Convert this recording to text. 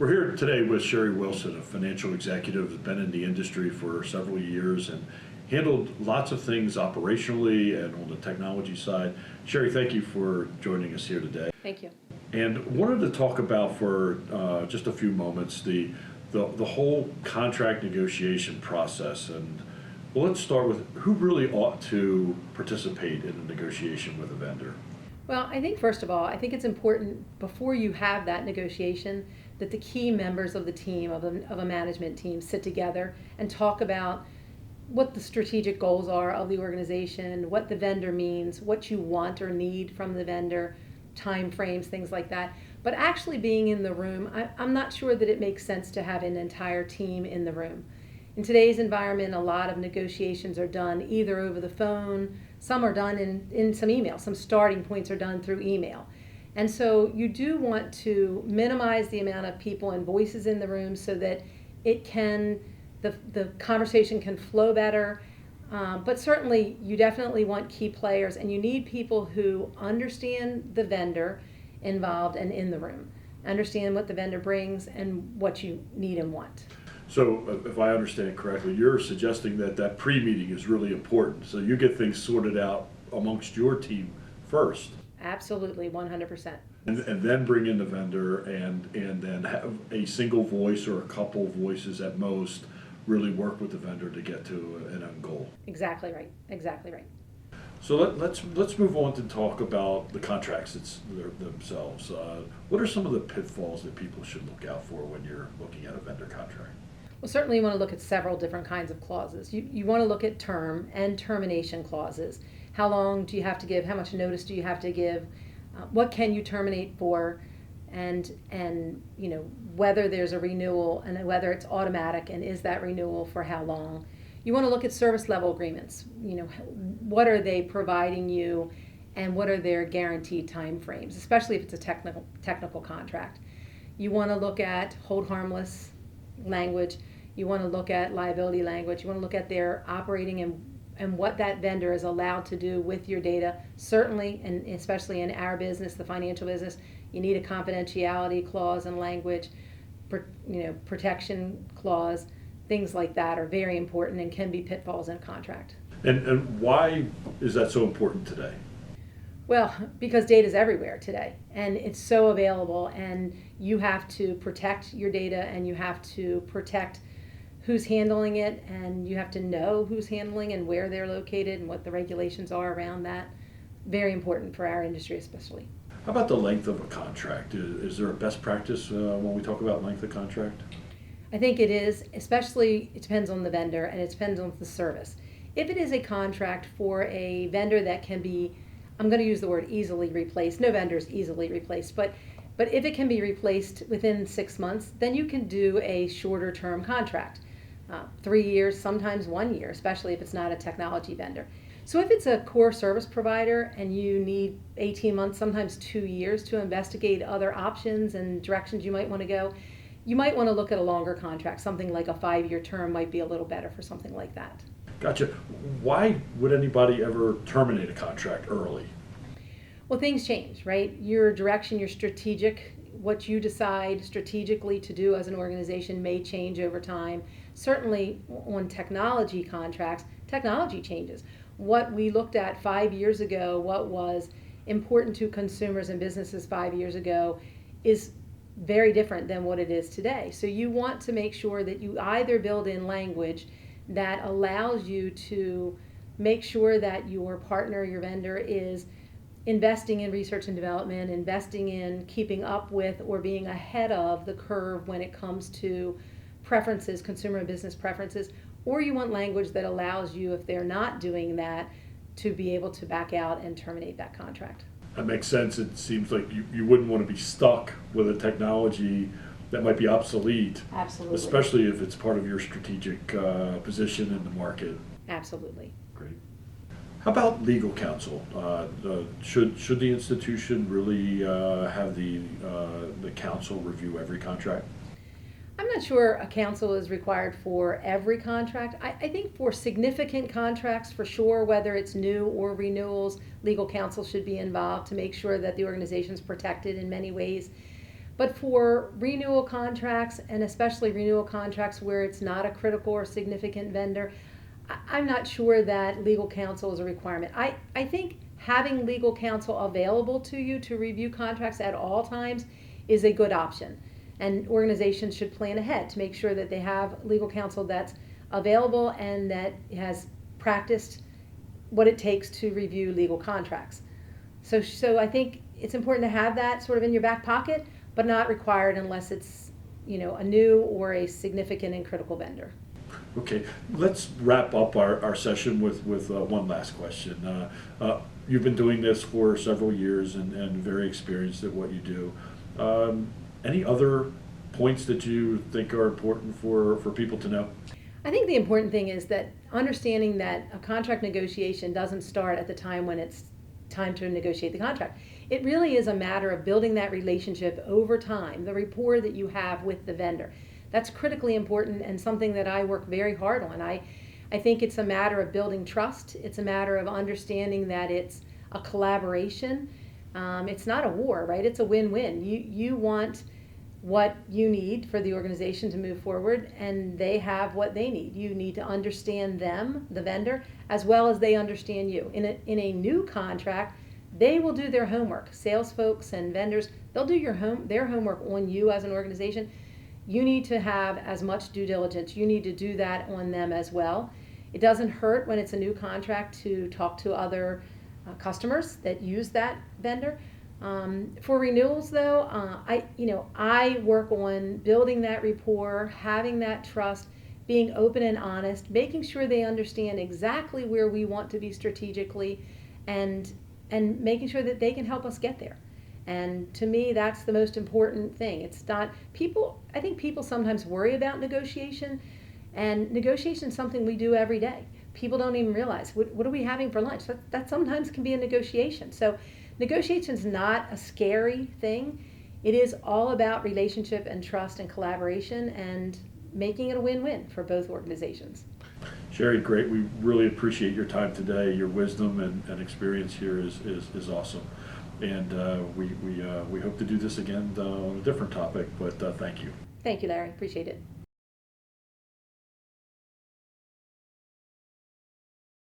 We're here today with Sherri Wilson, a financial executive who's been in the industry for several years and handled lots of things operationally and on the technology side. Sherri, thank you for joining us here today. Thank you. And wanted to talk about for just a few moments the whole contract negotiation process. And well, let's start with who really ought to participate in a negotiation with a vendor. Well, I think first of all, I think it's important before you have that negotiation that the key members of the team, of a management team, sit together and talk about what the strategic goals are of the organization, what the vendor means, what you want or need from the vendor, time frames, things like that. But actually being in the room, I'm not sure that it makes sense to have an entire team in the room. In today's environment, a lot of negotiations are done either over the phone, some are done in some email, some starting points are done through email. And so you do want to minimize the amount of people and voices in the room so that the conversation can flow better. But certainly you definitely want key players, and you need people who understand the vendor involved and in the room, understand what the vendor brings and what you need and want. So if I understand correctly, you're suggesting that pre-meeting is really important. So you get things sorted out amongst your team first. Absolutely, 100%. And then bring in the vendor and then have a single voice or a couple voices at most really work with the vendor to get to an end goal. Exactly right. Exactly right. So let's move on to talk about the contracts themselves. What are some of the pitfalls that people should look out for when you're looking at a vendor contract? Well, certainly you want to look at several different kinds of clauses. You want to look at term and termination clauses. How long do you have to give? How much notice do you have to give? What can you terminate for? And whether there's a renewal and whether it's automatic, and is that renewal for how long? You want to look at service level agreements. What are they providing you, and what are their guaranteed time frames, especially if it's a technical contract. You want to look at hold harmless language. You want to look at liability language. You want to look at their operating and what that vendor is allowed to do with your data. Certainly, and especially in our business, the financial business, you need a confidentiality clause and language, protection clause. Things like that are very important and can be pitfalls in a contract. And why is that so important today? Well, because data is everywhere today, and it's so available, and you have to protect your data, and you have to protect who's handling it, and you have to know who's handling and where they're located and what the regulations are around that. Very important for our industry especially. How about the length of a contract? Is there a best practice when we talk about length of contract? I think it is, especially it depends on the vendor and it depends on the service. If it is a contract for a vendor that can be, I'm going to use the word easily replaced, no vendor is easily replaced, but if it can be replaced within 6 months, then you can do a shorter term contract. 3 years, sometimes 1 year, especially if it's not a technology vendor. So if it's a core service provider and you need 18 months, sometimes 2 years to investigate other options and directions you might want to go, you might want to look at a longer contract. Something like a 5-year term might be a little better for something like that. Gotcha. Why would anybody ever terminate a contract early? Well, things change, right? Your direction, your strategic, what you decide strategically to do as an organization may change over time. Certainly on technology contracts, technology changes. What we looked at 5 years ago, what was important to consumers and businesses 5 years ago, is very different than what it is today. So you want to make sure that you either build in language that allows you to make sure that your partner, your vendor, is investing in research and development, investing in keeping up with or being ahead of the curve when it comes to preferences, consumer and business preferences, or you want language that allows you, if they're not doing that, to be able to back out and terminate that contract. That makes sense. It seems like you wouldn't want to be stuck with a technology that might be obsolete. Absolutely. Especially if it's part of your strategic position in the market. Absolutely. Great. How about legal counsel? Should the institution really have the counsel review every contract? I'm not sure a counsel is required for every contract. I think for significant contracts, for sure, whether it's new or renewals, legal counsel should be involved to make sure that the organization is protected in many ways. But for renewal contracts, and especially renewal contracts where it's not a critical or significant vendor, I'm not sure that legal counsel is a requirement. I think having legal counsel available to you to review contracts at all times is a good option. And organizations should plan ahead to make sure that they have legal counsel that's available and that has practiced what it takes to review legal contracts. So I think it's important to have that sort of in your back pocket, but not required unless it's, a new or a significant and critical vendor. Okay, let's wrap up our session with one last question. You've been doing this for several years and very experienced at what you do. Any other points that you think are important for people to know? I think the important thing is that understanding that a contract negotiation doesn't start at the time when it's time to negotiate the contract. It really is a matter of building that relationship over time, the rapport that you have with the vendor. That's critically important and something that I work very hard on. I think it's a matter of building trust. It's a matter of understanding that it's a collaboration. It's not a war, right? It's a win-win. You want what you need for the organization to move forward, and they have what they need. You need to understand them, the vendor, as well as they understand you. In a new contract, they will do their homework. Sales folks and vendors, they'll do their homework on you as an organization. You need to have as much due diligence. You need to do that on them as well. It doesn't hurt when it's a new contract to talk to other customers that use that vendor. For renewals, though, I work on building that rapport, having that trust, being open and honest, making sure they understand exactly where we want to be strategically, and making sure that they can help us get there. And to me, that's the most important thing. It's not people. I think people sometimes worry about negotiation, and negotiation is something we do every day. People don't even realize what are we having for lunch. That sometimes can be a negotiation. So negotiation is not a scary thing. It is all about relationship and trust and collaboration and making it a win-win for both organizations. Sherri, great. We really appreciate your time today. Your wisdom and experience here is awesome. And we hope to do this again on a different topic, but thank you. Thank you, Larry. Appreciate it.